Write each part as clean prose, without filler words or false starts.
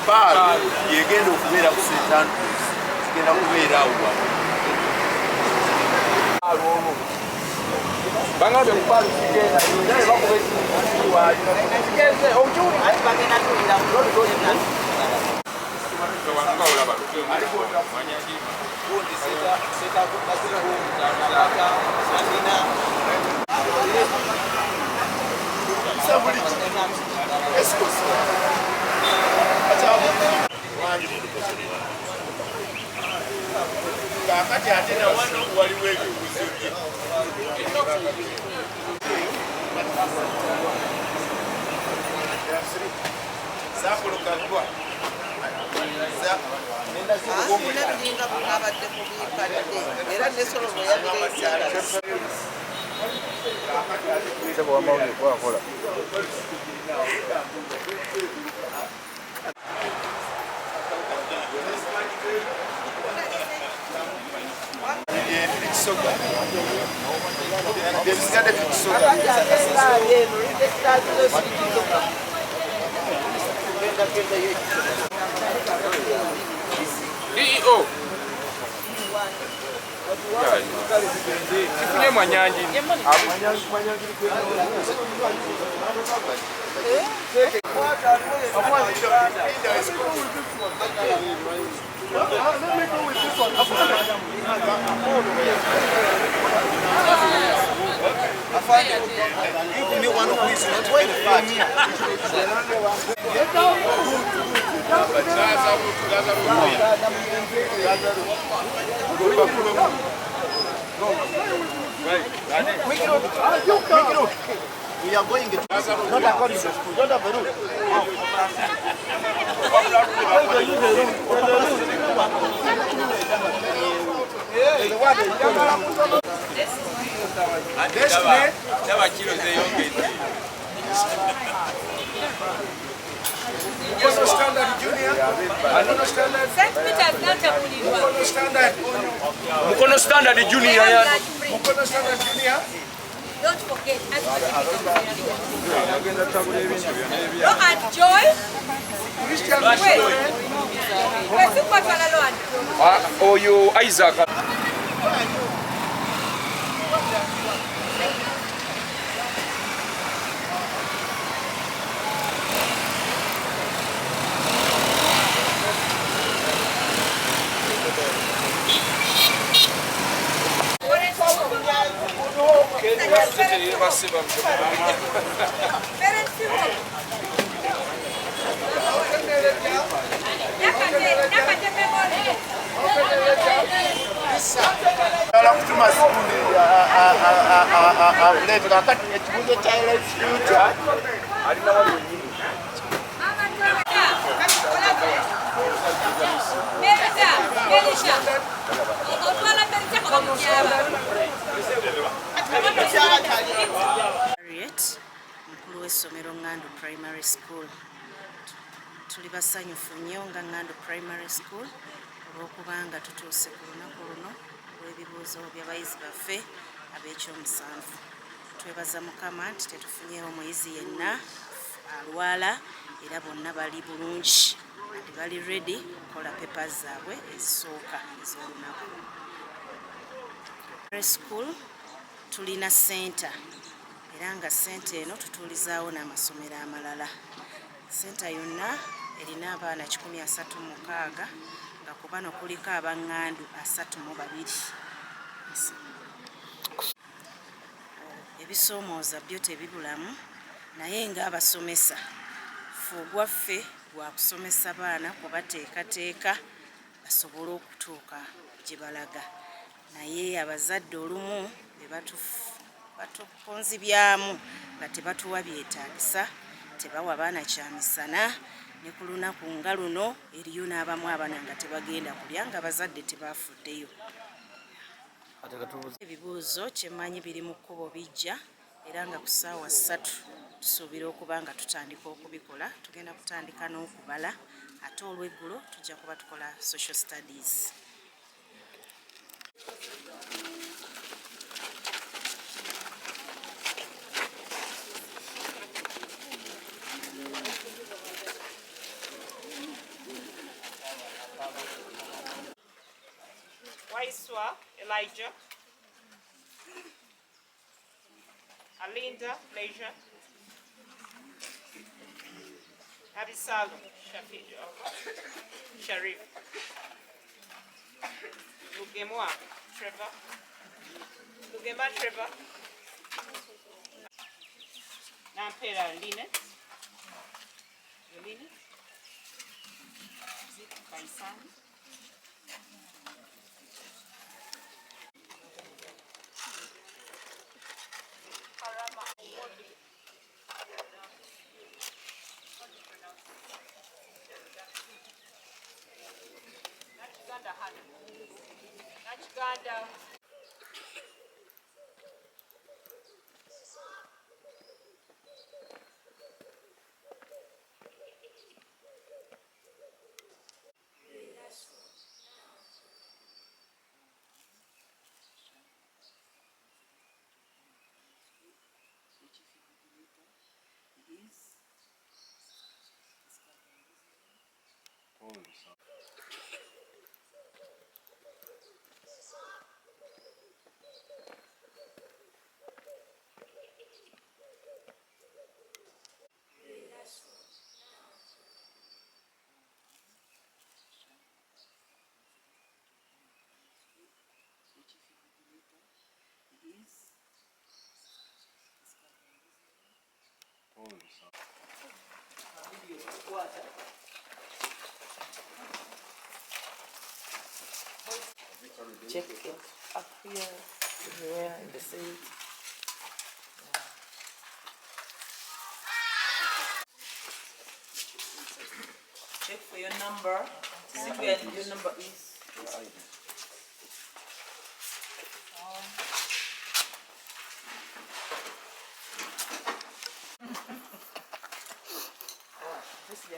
baabwe yegenda okubeera ku Bitandise genda kubeera awo bangabe mukwalu kigenda naye bakuba kakati ate na wano waliwo ebibuzo bye zakulukagwa nabinga kunabadde kubikadde era nesolobo yabireesaaakola kifunye mwanyanji give me one who is not very fat. We are going to not according to school. Don't have a rule. Mukono standard junior. Mukono standard. Mukono standard. Mukono standard junior. Mukono standard junior. Don't forget. Look at Joy. Christian. Oh, you Isaac. Harriet, mukulu w'essomero Ngandu Primary School. Tuli basanyufu nnyo nga Ngandu Primary School olw'okubanga tutuuse ku lunaku luno olw'ebibuuzo by'abayizi baffe ab'eky'omusanvu. Twebaza Mukama nti tetufunyeewo muyizi yenna alwala era bonna bali bulungi nti bali ready okukola papers zaabwe ezisooka ez'olunaku. School tulina center era nga center eno tutuulizaawo n'amasomero amalala. Center yonna erina abaana 136 nga ku bano kuliko ab'Ngandu 32. Ebisoomooza byo tebibulamu naye ng'abasomesa fuugwaffe gwa kusomesa baana kubateekateeka basobole okutuuka gye balaga. Naye abazadde olumu be batuponzibyamu nga tebatuwa byetaagisa, tebawa baana kyamisana, ne ku lunaku nga luno eriyo n'abamu abaana nga tebagenda kulya nga abazadde tebaafuddeyo. Ebibuuzo kyemmanyi biri mu kkubo bijja era nga ku ssaawa 3 tusuubira okuba nga tutandika okubikola. Tugenda kutandika n'okubala ate olw'eggulo tujja kuba tukola social studies. Trevor, Elijah, Alinda, Leisure, Abisalo, Sharif, Lugemwa, Trevor, Lugema, Trevor, Nampera, Linet, Kaisan, Nachiganda. Check it up here, everywhere in the seat. Check for your number. See where your number is. This is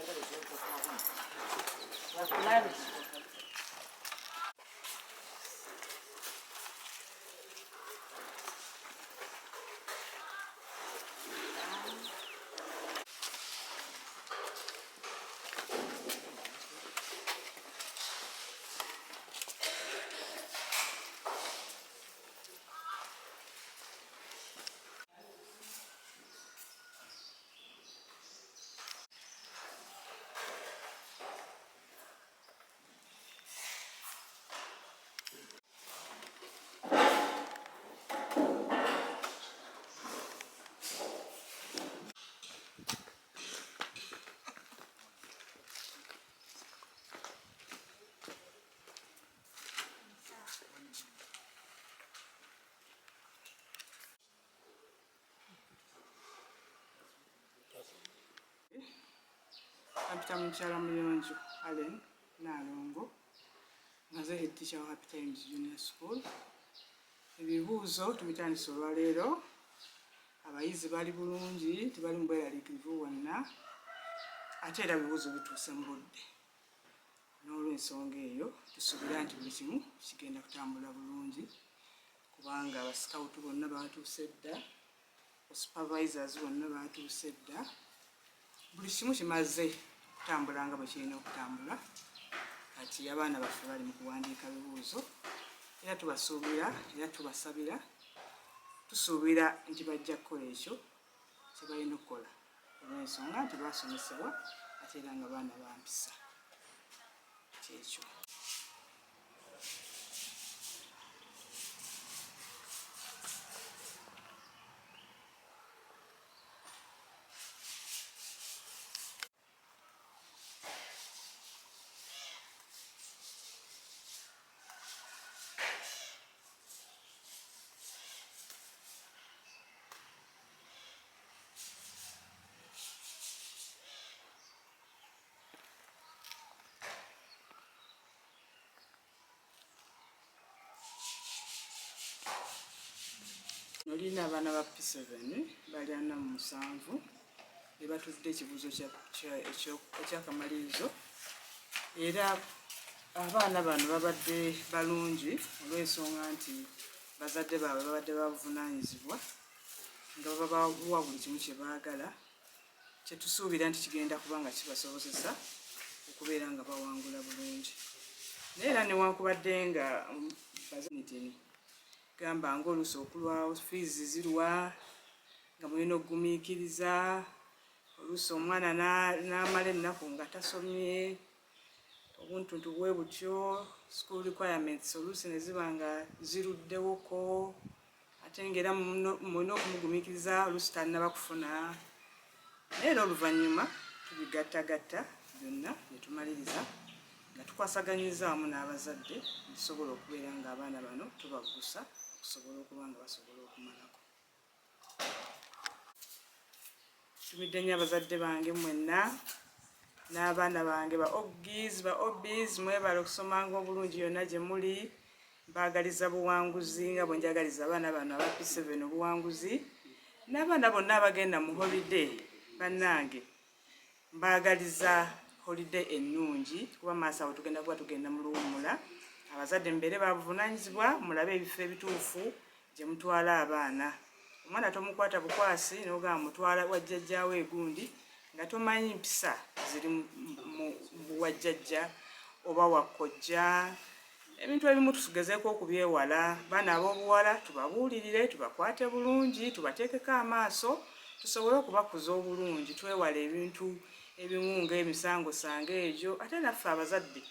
Kapita Mukyala Muyonjo Allen Nalongo ngaze head teacher wa Happy Times Junior School. Ebibuuzo tubitandise olwaleero. Abayizi bali bulungi, tebali mu bweraliikirivu wonna. Ate era ebibuuzo bituuse mu budde. N'olw'ensonga eyo tusuubira nti buli kimu kigenda kutambula bulungi kubanga abasikawutu bonna baatuuse dda, supervisors bonna baatuuse dda. Buli kimu kimaze kutambula nga bwe kirina okutambula. Kati abaana baffe bali mu kuwandiika bibuuzo era tubasuubira era tubasabira tusuubira nti bajja kukola ekyo kye balina okukola olw'ensonga nti baasomesebwa ate era nga baana bampisa kyekyo. Nolina abaana ba P7 bali 47 ne batudde ekibuuzo eky'akamalirizo era abaana bano babadde balungi olw'ensonga nti bazadde baabwe babadde babuvunaanyizibwa nga babawa buli kimu kye baagala kye tusuubira nti kigenda kuba nga kibasobozesa okubeera nga bawangula bulungi. Naye era newankubadde nga baziniteni gamba ng'oluusi okulwawo fiizi zirwa nga mulina okugumiikiriza oluusi omwana n'amala ennaku nga tasomye obuntuntu bwe butyo school requirements oluusi ne ziba nga ziruddewoko ate ng'era mulina okumugumiikiriza oluusi talina bakufuna naye era oluvannyuma tubigattagatta byonna ne tumaliriza nga tukwasaganyizza wamu n'abazadde tusobola okubeera ng'abaana bano tubaggusa okusobola okuba nga basobola okumalako. Tumidde nnyo abazadde bange mwenna n'abaana bange ba obbies mwebale okusomanga obulungi yonna gye muli mbaagaliza buwanguzi nga bwe njagaliza abaana bano aba P7 obuwanguzi n'abaana bonna abagenda mu holiday bannange mbaagaliza holiday ennungi kuba maaso awo tugenda kuba tugenda mu luwummula abazadde mbeere babuvunaanyizibwa mulabe ebifo ebituufu gye mutwala abaana omwana tomukwata bukwasi n'ogamba mutwala wajjajjaawe egundi nga tomanyi mpisa ziri mu wajjajja oba wakkojja ebintu ebimu tugezeeko okubyewala baana ab'obuwala tubabuulirire tubakwate bulungi tubateekeko amaaso tusobole okubakuza obulungi twewala ebintu ebimu ng'emisangosango egyo ate naffe abazadde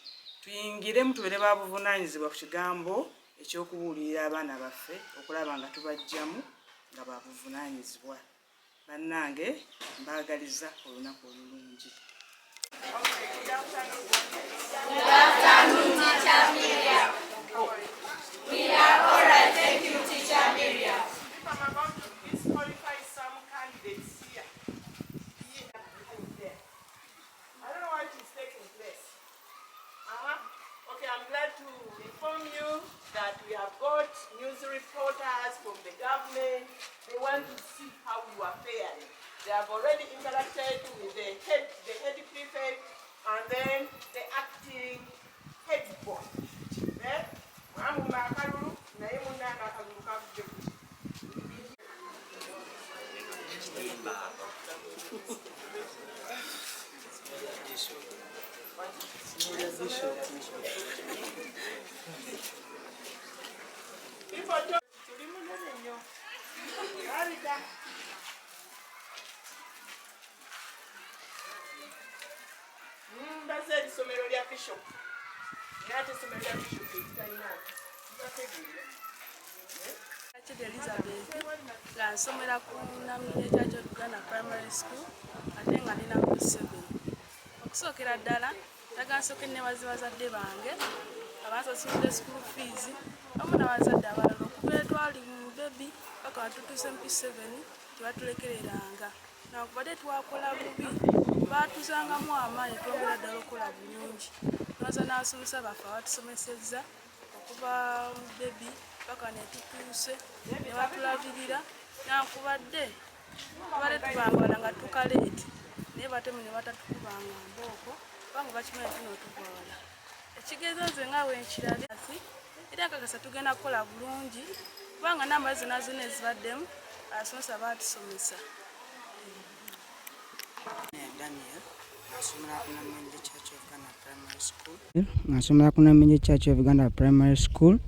tuyingiremu tubeere babuvunaanyizibwa ku kigambo ekyokubuulirira abaana baffe okulaba nga tubaggyamu nga babuvunaanyizibwa. Bannange mbaagaliza olunaku olulungi. I'm glad to inform you that we have got news reporters from the government. They want to see how you are faring. They have already interacted with the head prefect and then the acting head boy. Somero lya Bishop. Yate somero lya Bishop litayina. Elizabeth nga nsomera ku Namire Church of Uganda Primary School ate nga nina P7. Okusookera ddala tagansoke nebaza bazadde bange abansasulidde school fees wamu n'abazadde abalala okubeera twali mu baby paka watutuuse mu P7 tebatulekereranga nakubadde twakola bubi baatuzangamu amaanyi twongera ddala okukola bulungi noza n'asomesa baffe abatusomesezza okuva mu baby paka netutuuse ne batulabirira nakubadde tubangala nga tukaleeti naye batemu ne batatukubanga mbooko kubanga bakimanyi tunootugwala ekigezo nze nga wenkirabye era akakasa tugenda kukola bulungi kubanga namba zonna zonna ezibaddemu abasomesa baatusomesa. Nasomera ku Namire Church of Uganda Primary School.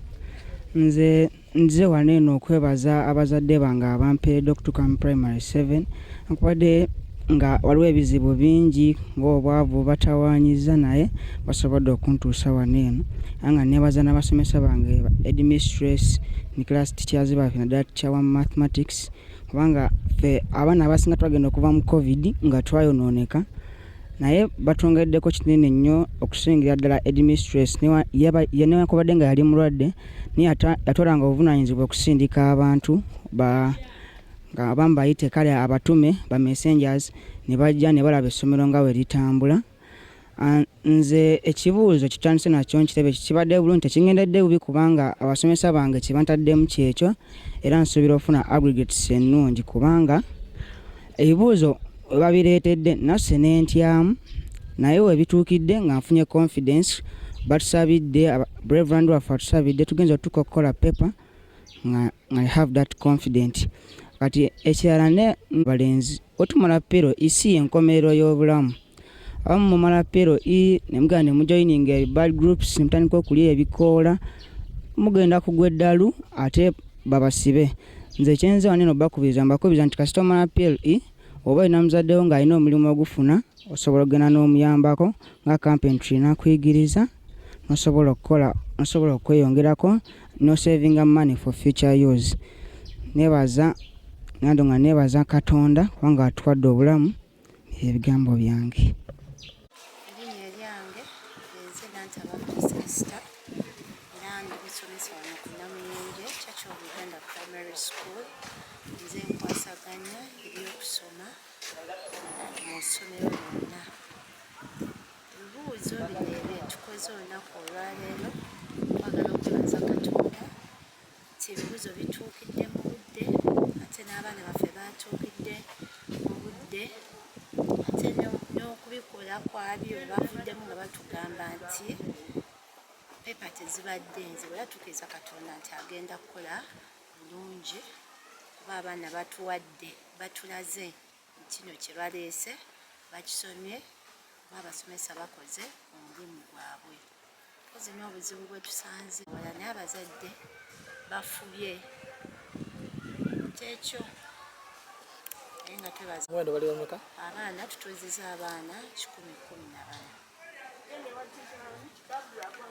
Nze wano eno okwebaza abazadde bange abampeeredde okutuuka mu primary 7 nakubadde nga waliwo ebizibu bingi ng'obwavu batawaanyiza naye basobodde okuntuusa wano eno nga nebaza n'abasomesa bange headmistress ne class teachers baffe naddala teacher wa mathematics kubanga ffe abaana abasinga twagenda okuva mu covid nga twayonooneka naye batwongeddeko kinene nnyo okusingira ddala headmistress newankubadde nga yali mulwadde naye yatwalanga obuvunaanyizibwa okusindika abantu nga abamu bayite kale abatume ba messengers ne bajja ne balaba essomero nga we litambula. Nze ekibuuzo kitandise nakyo nkirebe kibadde bulungi tekingendedde bubi kubanga abasomesa bange kyebantaddemu kyekyo era nsuubira okufuna aggregates ennungi kubanga ebibuuzo babireetedde nasse n'entyamu naye webituukidde nga nfunye confidence batusabidde Reverend waffe atusabidde tugenza otuuka okukola paper nga I have that confident. Kati ekirala ne balenzi otumala pero isi enkomerero y'obulamu abamu mumala pero ne mugenda ne mujoininga bad groups mutandika okulya ebikoola mugenda kugwa eddalu ate babasibe. Nze kyenze waneno bakubiriza mbakubiriza nti kasita omala PLE oba olina muzaddewo ng'alina omulimu ogufuna osobola okugenda n'omuyambako nga campaign tulina kuyigiriza nosobola okweyongerako no saving money for future use. Nebaza Ngandu nga nebaza Katonda kubanga atuwadde obulamu. Ebigambo byange. Erinnya eryange nze nantaba Kristo era ndi musomesa wano ku Namuyenje Church of Uganda Primary School. Nze nkwasaganya ebyokusoma mu ssomero lyonna. Ebibuuzo bino ebyetukoze olunaku olwaleero twagala okwebaza Katonda nti ebibuuzo bituukidde mu budde ate n'abaana baffe batuukidde mu budde ate n'okubikola kwabyo bavuddemu nga batugamba nti pepa tezibadde nze bwe yatuukiriza Katonda nti agenda kukola bulungi kuba abaana batuwadde batulaze nti kino kye baleese bakisomye kuba abasomesa bakoze omulimu gwabwe. Kozi n'obuzibu bwe tusanze wala n'abazadde bafubye kyekyo naye nga twebaza abaana tutuuziza abaana 114.